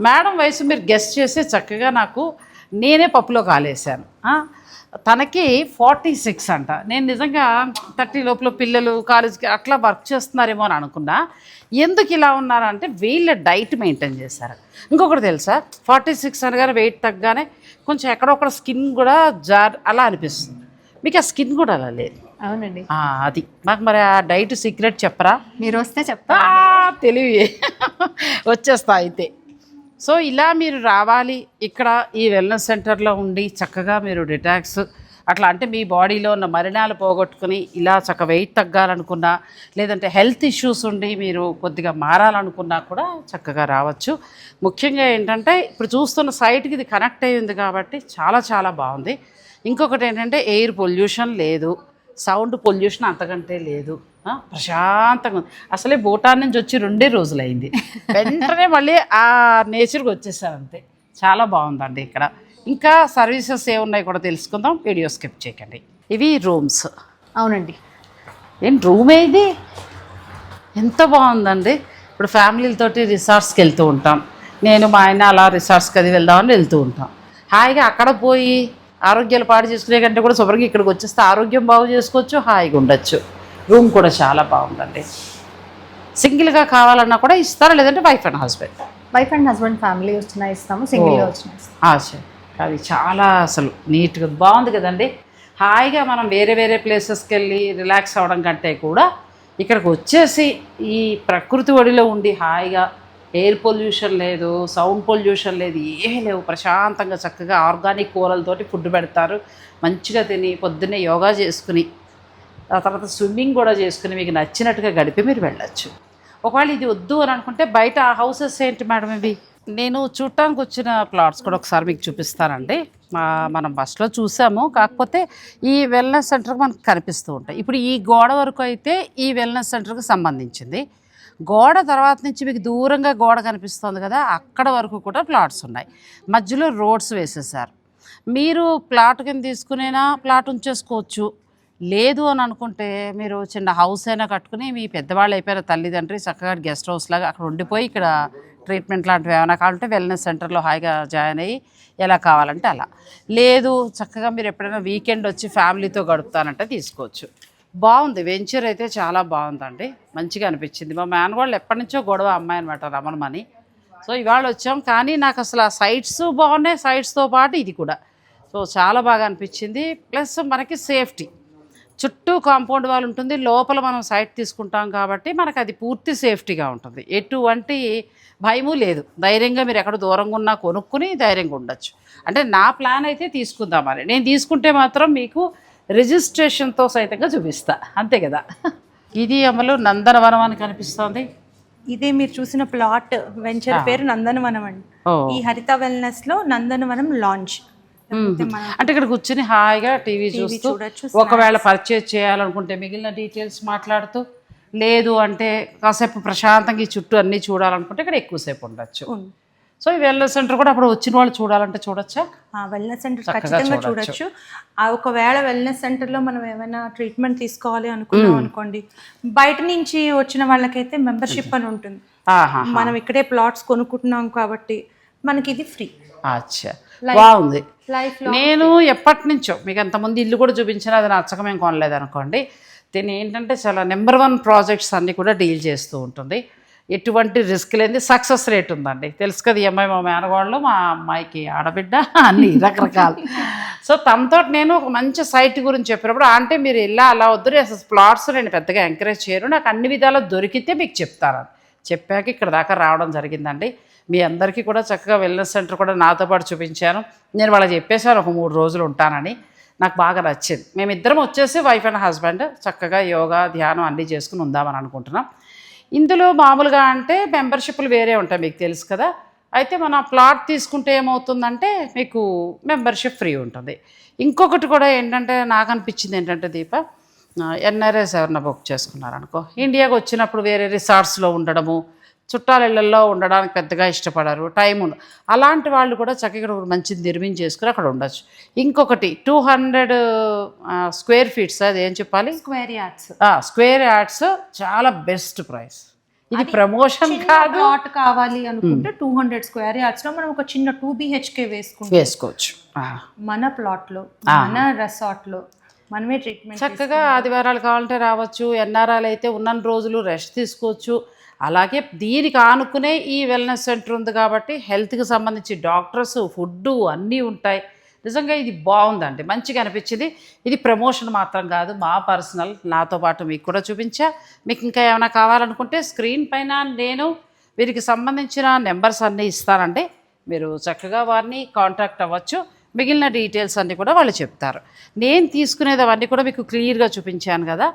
మేడం వయసు మీరు గెస్ట్ చేసి చక్కగా నాకు నేనే పప్పులో కాలేసాను. తనకి 46 అంట. నేను నిజంగా 30 లోపల పిల్లలు కాలేజ్కి అట్లా వర్క్ చేస్తున్నారేమో అని అనుకున్నా. ఎందుకు ఇలా ఉన్నారంటే వీళ్ళ డైట్ మెయింటైన్ చేశారు. ఇంకొకటి తెలుసా, 46 అనగానే వెయిట్ తగ్గగానే కొంచెం ఎక్కడొక్కడ స్కిన్ కూడా అలా అనిపిస్తుంది. మీకు ఆ స్కిన్ కూడా అలా లేదు. అవునండి. అది మాకు మరి ఆ డైట్ సీక్రెట్ చెప్పరా? మీరు వస్తే చెప్తా. తెలివి వచ్చేస్తా అయితే. సో ఇలా మీరు రావాలి ఇక్కడ ఈ వెల్నెస్ సెంటర్లో ఉండి చక్కగా మీరు డిటాక్స్ అట్లా అంటే మీ బాడీలో ఉన్న మలినాలు పోగొట్టుకుని ఇలా చక్క వెయిట్ తగ్గాలనుకున్నా, లేదంటే హెల్త్ ఇష్యూస్ ఉండి మీరు కొద్దిగా మారాలనుకున్నా కూడా చక్కగా రావచ్చు. ముఖ్యంగా ఏంటంటే ఇప్పుడు చూస్తున్న సైట్కి ఇది కనెక్ట్ అయ్యింది కాబట్టి చాలా చాలా బాగుంది. ఇంకొకటి ఏంటంటే ఎయిర్ పొల్యూషన్ లేదు, సౌండ్ పొల్యూషన్ అంతకంటే లేదు, ప్రశాంతంగా ఉంది. అసలే భూటాన్ నుంచి వచ్చి 2 రోజులైంది, వెంటనే మళ్ళీ ఆ నేచర్కి వచ్చేసారు అంతే. చాలా బాగుందండి ఇక్కడ. ఇంకా సర్వీసెస్ ఏమున్నాయి కూడా తెలుసుకుందాం, వీడియో స్కిప్ చేయకండి. ఇవి రూమ్స్. అవునండి. ఏం రూమే ఇది, ఎంత బాగుందండి. ఇప్పుడు ఫ్యామిలీలతోటి రిసార్ట్స్కి వెళ్తూ ఉంటాం, నేను మా ఆయన అలా రిసార్ట్స్కి అది వెళ్దామని వెళ్తూ ఉంటాం. హాయిగా అక్కడ పోయి ఆరోగ్యాలు పాడు చేసుకునే కంటే కూడా శుభ్రంగా ఇక్కడికి వచ్చేస్తే ఆరోగ్యం బాగు చేసుకోవచ్చు, హాయిగా ఉండొచ్చు. రూమ్ కూడా చాలా బాగుందండి. సింగిల్గా కావాలన్నా కూడా ఇస్తారా, లేదంటే వైఫ్ అండ్ హస్బెండ్ ఫ్యామిలీ వచ్చినా ఇస్తాము, సింగిల్గా వచ్చినా ఇస్తాము. అది చాలా అసలు నీట్గా బాగుంది కదండి. హాయిగా మనం వేరే వేరే ప్లేసెస్కి వెళ్ళి రిలాక్స్ అవ్వడం కంటే కూడా ఇక్కడికి వచ్చేసి ఈ ప్రకృతి ఒడిలో ఉండి హాయిగా ఎయిర్ పొల్యూషన్ లేదు, సౌండ్ పొల్యూషన్ లేదు, ఏమీ లేవు, ప్రశాంతంగా చక్కగా ఆర్గానిక్ కూరలతోటి ఫుడ్ పెడతారు. మంచిగా తిని పొద్దున్నే యోగా చేసుకుని ఆ తర్వాత స్విమ్మింగ్ కూడా చేసుకుని మీకు నచ్చినట్టుగా గడిపి మీరు వెళ్ళచ్చు. ఒకవేళ ఇది వద్దు అని అనుకుంటే బయట హౌసెస్ ఏంటి మేడం ఇవి? నేను చూడటానికి వచ్చిన ప్లాట్స్ కూడా ఒకసారి మీకు చూపిస్తానండి. మనం బస్లో చూసాము, కాకపోతే ఈ వెల్నెస్ సెంటర్కి మనకు కనిపిస్తూ ఉంటాయి. ఇప్పుడు ఈ గోడ వరకు అయితే ఈ వెల్నెస్ సెంటర్కి సంబంధించింది. గోడ తర్వాత నుంచి మీకు దూరంగా గోడ కనిపిస్తుంది కదా, అక్కడ వరకు కూడా ప్లాట్స్ ఉన్నాయి. మధ్యలో రోడ్స్ వేసేసారు. మీరు ప్లాట్ కింద తీసుకునేనా ప్లాట్ ఉంచేసుకోవచ్చు. లేదు అని అనుకుంటే మీరు చిన్న హౌస్ అయినా కట్టుకుని మీ పెద్దవాళ్ళు అయిపోయిన తల్లిదండ్రి చక్కగా గెస్ట్ హౌస్ లాగా అక్కడ ఉండిపోయి ఇక్కడ ట్రీట్మెంట్ లాంటివి ఏమైనా కావాలంటే వెల్నెస్ సెంటర్లో హాయిగా జాయిన్ అయ్యి ఎలా కావాలంటే అలా. లేదు చక్కగా మీరు ఎప్పుడైనా వీకెండ్ వచ్చి ఫ్యామిలీతో గడుపుతానంటే తీసుకోవచ్చు. బాగుంది, వెంచర్ అయితే చాలా బాగుందండి, మంచిగా అనిపించింది. మా మేనగోళ్ళు ఎప్పటి నుంచో గొడవ అమ్మాయి అనమాట, రమణమని. సో ఇవాళ వచ్చాం, కానీ నాకు అసలు ఆ సైట్స్ బాగున్నాయి, సైట్స్తో పాటు ఇది కూడా. సో చాలా బాగా అనిపించింది. ప్లస్ మనకి సేఫ్టీ, చుట్టూ కాంపౌండ్ వాల్ ఉంటుంది, లోపల మనం సైట్ తీసుకుంటాం కాబట్టి మనకు అది పూర్తి సేఫ్టీగా ఉంటుంది. ఎటువంటి భయము లేదు, ధైర్యంగా మీరు ఎక్కడ దూరంగా ఉన్నా కొనుక్కుని ధైర్యంగా ఉండొచ్చు. అంటే నా ప్లాన్ అయితే తీసుకుందామని, నేను తీసుకుంటే మాత్రం మీకు రిజిస్ట్రేషన్తో సైతంగా చూపిస్తా, అంతే కదా. ఇది అమలు నందనవనం అని కనిపిస్తోంది. ఇదే మీరు చూసిన ప్లాట్ వెంచర్ పేరు నందనవనం అండి. ఈ హరిత వెల్నెస్ లో నందనవనం లాంచ్. అంటే ఇక్కడ కూర్చుని హాయిగా టీవీ చూస్తూ ఒకవేళ పర్చేజ్ చేయాలనుకుంటే మిగిలిన డీటెయిల్స్ మాట్లాడుతూ, లేదు అంటే కాసేపు ప్రశాంతంగా ఈ చుట్టూ అన్నీ చూడాలనుకుంటే ఇక్కడ ఎక్కువసేపు ఉండొచ్చు. సో ఈ వెల్నెస్ సెంటర్ కూడా అప్పుడు వచ్చిన వాళ్ళు చూడాలంటే చూడొచ్చా? వెల్నెస్ సెంటర్ ఖచ్చితంగా చూడొచ్చు. ఒకవేళ వెల్నెస్ సెంటర్లో మనం ఏమైనా ట్రీట్మెంట్ తీసుకోవాలి అనుకున్నాం అనుకోండి, బయట నుంచి వచ్చిన వాళ్ళకైతే మెంబర్షిప్ అని ఉంటుంది. మనం ఇక్కడే ప్లాట్స్ కొనుక్కుంటున్నాం కాబట్టి మనకి ఇది ఫ్రీ. అచ్చా, బాగుంది. నేను ఎప్పటి నుంచో మీకు అంతమంది ఇల్లు కూడా చూపించిన అది నచ్చక మేము కొనలేదు అనుకోండి. దీన్ని ఏంటంటే చాలా నెంబర్ 1 ప్రాజెక్ట్స్ అన్నీ కూడా డీల్ చేస్తూ ఉంటుంది. ఎటువంటి రిస్క్ లేని సక్సెస్ రేట్ ఉందండి. తెలుసు కదా, ఈ అమ్మాయి మా మేనగోళ్ళు, మా అమ్మాయికి ఆడబిడ్డ, అన్నీ రకరకాలు. సో తనతో నేను ఒక మంచి సైట్ గురించి చెప్పినప్పుడు అంటే మీరు ఇలా అలా వద్దు, అసలు ప్లాట్స్ నేను పెద్దగా ఎంకరేజ్ చేయరు, నాకు అన్ని విధాలు దొరికితే మీకు చెప్తాను చెప్పాక ఇక్కడ దాకా రావడం జరిగిందండి. మీ అందరికీ కూడా చక్కగా వెల్నెస్ సెంటర్ కూడా నాతో పాటు చూపించాను. నేను వాళ్ళకి చెప్పేశాను ఒక 3 రోజులు ఉంటానని. నాకు బాగా నచ్చింది. మేమిద్దరం వచ్చేసి వైఫ్ అండ్ హస్బెండ్ చక్కగా యోగా ధ్యానం అన్నీ చేసుకుని ఉందామని అనుకుంటున్నాం. ఇందులో మామూలుగా అంటే మెంబర్షిప్లు వేరే ఉంటాయి, మీకు తెలుసు కదా. అయితే మన ప్లాట్ తీసుకుంటే ఏమవుతుందంటే మీకు మెంబర్షిప్ ఫ్రీ ఉంటుంది. ఇంకొకటి కూడా ఏంటంటే నాకు అనిపించింది ఏంటంటే దీప, ఎన్ఆర్ఐస్ ఎవరన్నా బుక్ చేసుకున్నారనుకో, ఇండియాకి వచ్చినప్పుడు వేరే రిసార్ట్స్లో ఉండడము, చుట్టాల ఇళ్లలో ఉండడానికి పెద్దగా ఇష్టపడరు, టైం ఉండదు. అలాంటి వాళ్ళు కూడా చక్కగా మంచిది నిర్మించేసుకుని అక్కడ ఉండొచ్చు. ఇంకొకటి 200 స్క్వేర్ ఫీట్స్, అది ఏం చెప్పాలి, స్క్వేర్ యార్డ్స్. స్క్వేర్ యార్డ్స్ చాలా బెస్ట్ ప్రైస్. ఇది ప్రమోషన్ కాదు. ప్లాట్ కావాలి అనుకుంటే 200 స్క్వేర్ యార్డ్స్ లో మనం ఒక చిన్న 2 BHK వేసుకోవచ్చు. మన ప్లాట్ లో మన రెసార్ట్ లో మనమే ట్రీట్మెంట్ చక్కగా ఆదివారాలు కావాలంటే రావచ్చు. ఎన్ఆర్ఐలు అయితే ఉన్న రోజులు రెస్ట్ తీసుకోవచ్చు. అలాగే దీనికి ఆనుకునే ఈ వెల్నెస్ సెంటర్ ఉంది కాబట్టి హెల్త్కి సంబంధించి డాక్టర్స్, ఫుడ్ అన్నీ ఉంటాయి. నిజంగా ఇది బాగుందండి, మంచిగా అనిపించింది. ఇది ప్రమోషన్ మాత్రం కాదు, మా పర్సనల్, నాతో పాటు మీకు కూడా చూపించా. మీకు ఇంకా ఏమైనా కావాలనుకుంటే స్క్రీన్ పైన నేను వీరికి సంబంధించిన నెంబర్స్ అన్నీ ఇస్తానండి. మీరు చక్కగా వారిని కాంటాక్ట్ అవ్వచ్చు. మిగిలిన డీటెయిల్స్ అన్నీ కూడా వాళ్ళు చెప్తారు. నేను తీసుకునేది అవన్నీ కూడా మీకు క్లియర్గా చూపించాను కదా.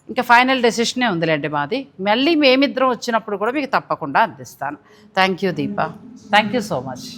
ఇంకా ఫైనల్ డెసిషనే ఉందిలేండి మాది. మళ్ళీ మేమిద్దరం వచ్చినప్పుడు కూడా మీకు తప్పకుండా అందిస్తాను. Thank you Deepa, thank you so much.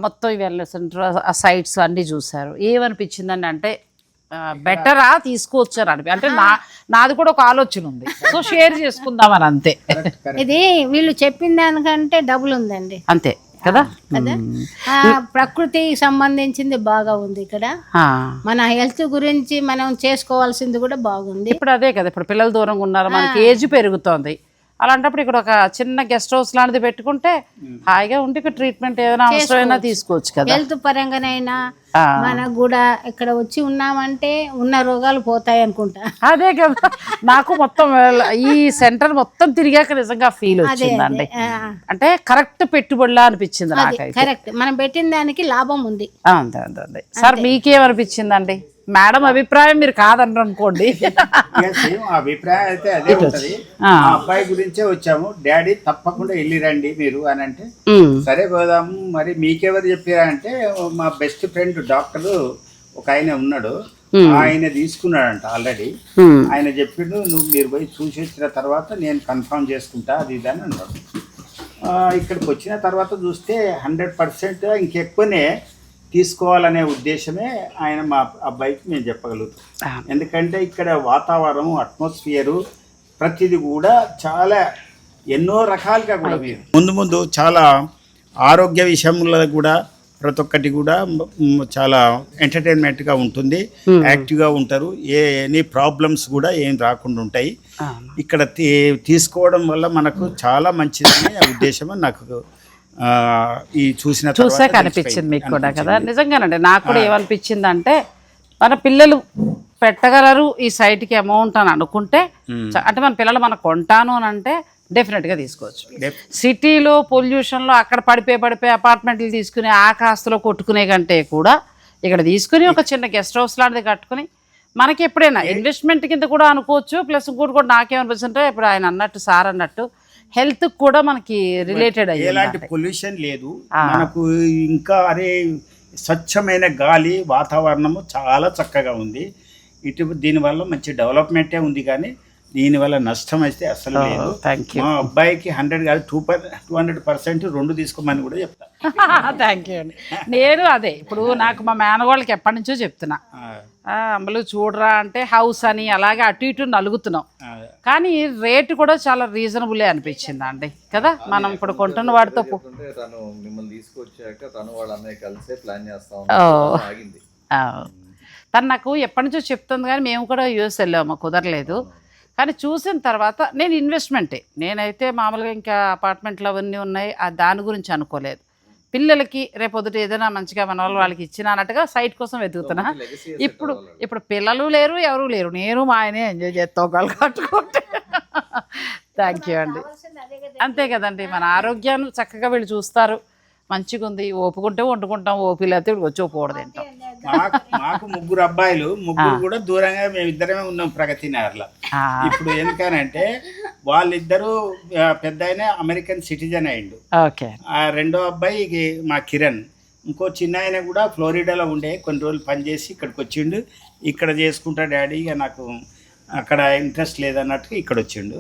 మొత్తం ఈ వెల్నెస్ సెంటర్ ఆ సైట్స్ అన్నీ చూశారు. ఏమనిపించిందండి అంటే బెటరా తీసుకోవచ్చు అని అంటే నాది కూడా ఒక ఆలోచన ఉంది, సో షేర్ చేసుకుందామని అంతే. ఇది వీళ్ళు చెప్పిన దానికంటే డబుల్ ఉందండి, అంతే కదా. ప్రకృతికి సంబంధించింది బాగా ఉంది ఇక్కడ. మన హెల్త్ గురించి మనం చేసుకోవాల్సింది కూడా బాగుంది. ఇప్పుడు అదే కదా, ఇప్పుడు పిల్లలు దూరంగా ఉన్నారు, మనకి ఏజ్ పెరుగుతోంది. అలాంటప్పుడు ఇక్కడ ఒక చిన్న గెస్ట్ హౌస్ లాంటిది పెట్టుకుంటే హాయిగా ఉండి ఇక్కడ ట్రీట్మెంట్ ఏదైనా అవసరమైనా తీసుకోవచ్చు కదా. హెల్త్ పరంగానైనా మనకు కూడా ఇక్కడ వచ్చి ఉన్నామంటే ఉన్న రోగాలు పోతాయి అనుకుంటా. అదే కదా, నాకు మొత్తం ఈ సెంటర్ మొత్తం తిరిగాక నిజంగా ఫీల్ వచ్చిందండి. అంటే కరెక్ట్ పెట్టుబడిలా అనిపించింది నాకైతే. కరెక్ట్, మనం పెట్టిన దానికి లాభం ఉంది. అంతే అంతే అంతే. సార్ మీకేమనిపించిందండి? మేడం అభిప్రాయం మీరు కాదన్నారు అనుకోండి. అభిప్రాయం అయితే అదే ఉంటది. మా అబ్బాయి గురించే వచ్చాము, డాడీ తప్పకుండా వెళ్ళి రండి మీరు అని అంటే సరే పోదాము. మరి మీకెవరు చెప్పారంటే మా బెస్ట్ ఫ్రెండ్ డాక్టర్ ఒక ఆయన ఉన్నాడు, ఆయన తీసుకున్నాడంట ఆల్రెడీ. ఆయన చెప్పిండు మీరు పోయి చూసి వచ్చిన తర్వాత నేను కన్ఫర్మ్ చేసుకుంటా అది ఇది అని అన్నాడు. ఇక్కడికి వచ్చిన తర్వాత చూస్తే 100% ఇంకెక్కువనే తీసుకోవాలనే ఉద్దేశమే ఆయన మా అబ్బాయికి మేము చెప్పగలుగుతాం. ఎందుకంటే ఇక్కడ వాతావరణం, అట్మాస్ఫియరు ప్రతిదీ కూడా చాలా ఎన్నో రకాలుగా కూడా ముందు ముందు చాలా ఆరోగ్య విషయంలో కూడా ప్రతి ఒక్కటి కూడా చాలా ఎంటర్టైన్మెంట్గా ఉంటుంది, యాక్టివ్గా ఉంటారు. ఎనీ ప్రాబ్లమ్స్ కూడా ఏం రాకుండా ఉంటాయి. ఇక్కడ తీసుకోవడం వల్ల మనకు చాలా మంచిదనే ఉద్దేశం నాకు ఈ చూసాక అనిపించింది మీకు కూడా కదా. నిజంగానండి, నాకు కూడా ఏమనిపించింది అంటే మన పిల్లలు పెట్టగలరు ఈ సైట్కి అమౌంట్ అని అనుకుంటే, అంటే మన పిల్లలు మనం కొంటాను అని అంటే డెఫినెట్గా తీసుకోవచ్చు. సిటీలో పొల్యూషన్లో అక్కడ పడిపోయి అపార్ట్మెంట్లు తీసుకుని ఆ కాస్తులో కొట్టుకునే కంటే కూడా ఇక్కడ తీసుకుని ఒక చిన్న గెస్ట్ హౌస్ లాంటిది కట్టుకుని మనకి ఎప్పుడైనా ఇన్వెస్ట్మెంట్ కింద కూడా అనుకోవచ్చు. ప్లస్ ఇంకోటి కూడా నాకేమనిపిస్తుంటే ఇప్పుడు ఆయన అన్నట్టు, సార్ అన్నట్టు, హెల్త్ కూడా మనకి రిలేటెడ్ అయ్యి ఎలాంటి పొల్యూషన్ లేదు మనకు. ఇంకా అరే స్వచ్ఛమైన గాలి, వాతావరణము చాలా చక్కగా ఉంది. దీనివల్ల మంచి డెవలప్మెంటే ఉంది, కానీ దీనివల్ల నష్టం అయితే అసలు లేదు. మా అబ్బాయికి 100 కాదు 200% 2 తీసుకోమని కూడా చెప్తా. థ్యాంక్ యూ అండి. నేను అదే ఇప్పుడు నాకు మా మేనగోళ్ళకి ఎప్పటి నుంచో చెప్తున్నా, అమ్మలు చూడరా అంటే హౌస్ అని అలాగే అటు ఇటు నలుగుతున్నాం, కానీ రేటు కూడా చాలా రీజనబుల్ అనిపించింది అండి కదా. మనం ఇప్పుడు కొంటున్న వాడితో తను నాకు ఎప్పటి నుంచో చెప్తుంది, కానీ మేము కూడా యూఎస్ వెళ్ళాము, కుదరలేదు. కానీ చూసిన తర్వాత నేను ఇన్వెస్ట్మెంటే, నేనైతే మామూలుగా ఇంకా అపార్ట్మెంట్లు అవన్నీ ఉన్నాయి దాని గురించి అనుకోలేదు. పిల్లలకి రేపొద్దుట ఏదైనా మంచిగా మన వాళ్ళకి ఇచ్చిన అన్నట్టుగా సైట్ కోసం వెతుకుతున్నా. ఇప్పుడు పిల్లలు లేరు, ఎవరు లేరు, నేను మా ఆయనే ఎంజాయ్ చేస్తాం ఒకళ్ళు కట్టుకుంటే. థ్యాంక్ యూ అండి. అంతే కదండి, మన ఆరోగ్యాన్ని చక్కగా వీళ్ళు చూస్తారు. మంచిగా ఉంది, ఓపుకుంటే వండుకుంటాం, ఓపి లేకపోతే వచ్చి పోవడం తింటాం. మాకు 3 అబ్బాయిలు, 3 కూడా దూరంగా మేమిద్దరమే ఉన్నాం ప్రగతి నగర్లో. ఇప్పుడు ఎందుకనంటే వాళ్ళిద్దరూ పెద్ద ఆయన అమెరికన్ సిటిజన్ అయిండు, రెండో అబ్బాయి మా కిరణ్ ఇంకో చిన్న ఆయన కూడా ఫ్లోరిడాలో ఉండే కొన్ని రోజులు పనిచేసి ఇక్కడికి వచ్చిండు. ఇక్కడ చేసుకుంటా డాడీ, ఇక నాకు అక్కడ ఇంట్రెస్ట్ లేదన్నట్టుగా ఇక్కడ వచ్చిండు.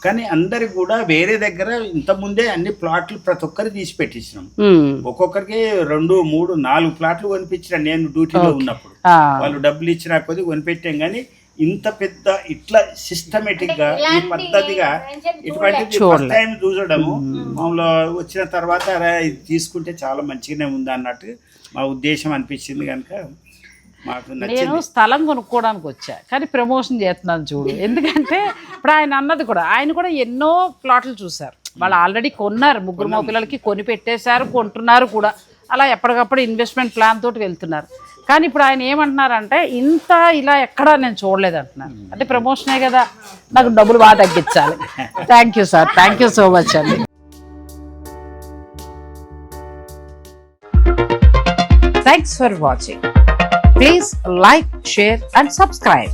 కానీ అందరికి కూడా వేరే దగ్గర ఇంతకుముందే అన్ని ప్లాట్లు ప్రతి ఒక్కరికి తీసి పెట్టించినాం. ఒక్కొక్కరికి 2, 3, 4 ప్లాట్లు కొనిపించిన నేను డ్యూటీలో ఉన్నప్పుడు. వాళ్ళు డబ్బులు ఇచ్చినా కొద్ది కొనిపెట్టాం. కానీ ఇంత పెద్ద ఇట్లా సిస్టమేటిక్ గా ఈ పద్ధతిగా ఇటువంటి ఫస్ట్ టైం చూసడము మామూలు వచ్చిన తర్వాత ఇది తీసుకుంటే చాలా మంచిగానే ఉంది అన్నట్టు మా ఉద్దేశం అనిపించింది. కనుక మాకు నేను స్థలం కొనుక్కోవడానికి వచ్చా, కానీ ప్రమోషన్ చేస్తున్నాను చూడు. ఎందుకంటే ఇప్పుడు ఆయన అన్నది కూడా, ఆయన కూడా ఎన్నో ప్లాట్లు చూశారు. వాళ్ళు ఆల్రెడీ కొన్నారు, 3 మా పిల్లలకి కొని పెట్టేశారు, కొంటున్నారు కూడా. అలా ఎప్పటికప్పుడు ఇన్వెస్ట్మెంట్ ప్లాన్ తోటి వెళ్తున్నారు. కానీ ఇప్పుడు ఆయన ఏమంటున్నారంటే ఇంత ఇలా ఎక్కడా నేను చూడలేదు అంటున్నారు. అంటే ప్రమోషనే కదా, నాకు డబ్బులు బాగా తగ్గించాలి. Thank you sir, thank you so much అండి. Thanks for watching. Please like, share and subscribe.